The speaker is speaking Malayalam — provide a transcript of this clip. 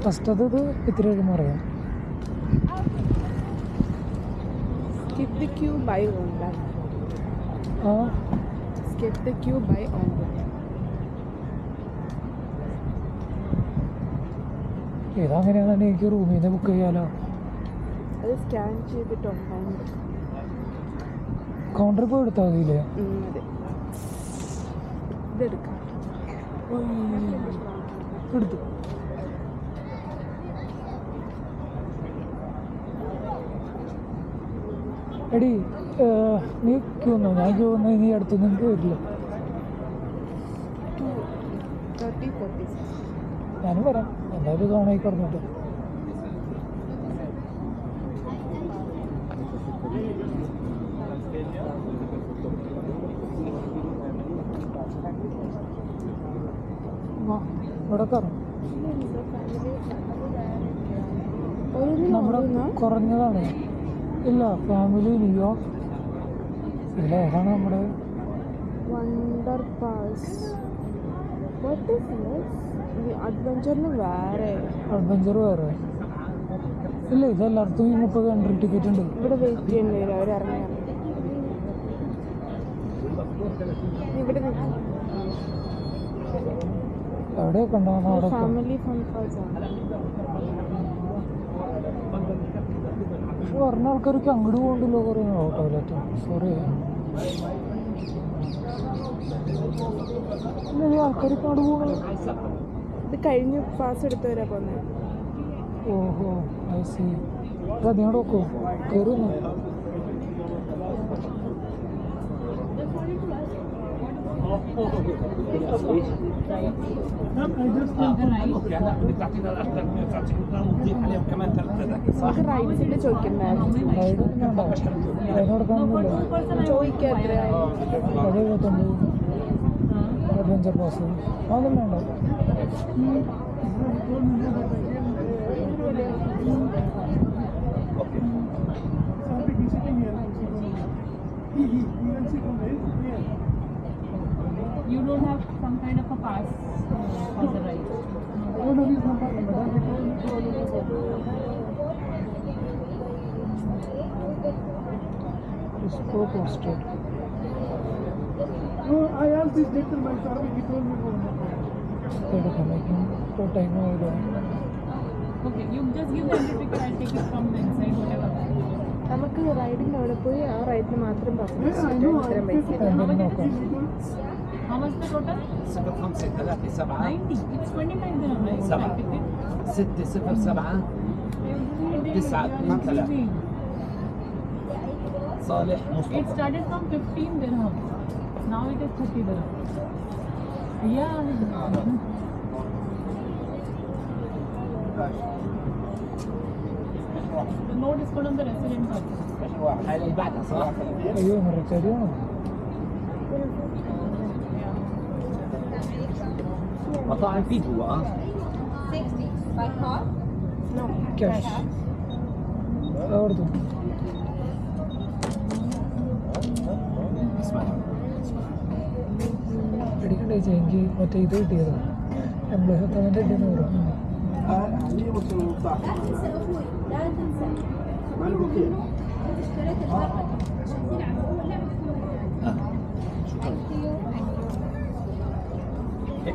ഫസ്റ്റ് അത് ഇത്തിരി കഴിയുമ്പോൾ അറിയാം. Skip the queue, buy online. Skip the queue, buy online. ഏതങ്ങനെയാണെന്ന് എനിക്ക് റൂമിൽ നിന്ന് ബുക്ക് ചെയ്യാലോ. അത് സ്കാൻ ചെയ്തിട്ട് ഓൺലൈൻ കൗണ്ടറിൽ പോയി എടുത്താൽ മതിയില്ലേ? അതെ, ഇതെടുക്കാം. എടുത്തു. എടി നീ ക്യൂ വന്നോ? ഞാൻ ക്യൂ വന്നാൽ നീ അടുത്തൊന്നും എനിക്ക് വരില്ല. ഞാനും വരാം, എന്തായാലും തവണയായി കിടന്നിട്ട്. ഇവിടെ കയറും. നമ്മുടെ കുറഞ്ഞതാണ്. ഇല്ല, ഫാമിലി ന്യൂയോർക്ക്. ഇല്ല, ഏതാണ് നമ്മുടെ വണ്ടർ പാസ്. അഡ്വഞ്ചറിന് വേറെ. അഡ്വഞ്ചർ വേറെ ഇല്ല, ഇതെല്ലായിടത്തും ഈ 30 എൻട്രി ടിക്കറ്റ് ഉണ്ട്. ഇവിടെ വെയിറ്റ് ചെയ്യേണ്ടി വരും, അവർ ഇറങ്ങിയാണ്. ഇവിടെ എവിടെയൊക്കെ ഉണ്ടാവുന്ന അവിടെ ഫാമിലി ഫൺ പാസ് ആണ്. പറഞ്ഞ ആൾക്കാർക്ക് അങ്ങോട്ട് പോകണ്ടല്ലോ. കുറേ ടോയ്ലറ്റ്. സോറി, ആൾക്കാർക്ക് അങ്ങോട്ട് പോകണം. ഇത് കഴിഞ്ഞ് പാസ് എടുത്തവരാ പോന്നെ. ഓഹോ, ഐ സി. അതിനോട് നോക്കൂ, കയറുന്നു. റൈഡ്സിന്റെ ചോദിക്കണ്ടായിരുന്നു. ചോദിക്കാം അത് 75 അഡ്വഞ്ചർ പാസ്. അതും വേണ്ട. You don't have some kind of a pass for the ride. Expo posted. No, I asked this gentleman, sir. He told me no. Time Okay, you just give the entry ticket. I'll take it from the inside, whatever. നമുക്ക് റൈഡിൻ്റെ അവിടെ പോയി ആ റൈഡിന് മാത്രം How much the total? 90. It's 29 dirham, right? 607 9 صالح مصطفى. It started from 15 dirham. Now it is 30 dirham. Yeah. No discount on the resident charges. هاي اللي بعدها صح؟ ايوه مرة ثانية. مطاعم في جوا 60 by car. No, كاش. برضه. اسمع എടുക്കണ്ടേ ചേഞ്ച്? മറ്റേ ഇത് കിട്ടിയതോ? എംപ്ലോയി സത്തവൻ്റെ കിട്ടിയെന്ന് പറഞ്ഞു. عليه وصلوا لا تنسى اخوي، لا تنسى. ما له كيف. اشتريت البرة عشان تلعب. شكرا.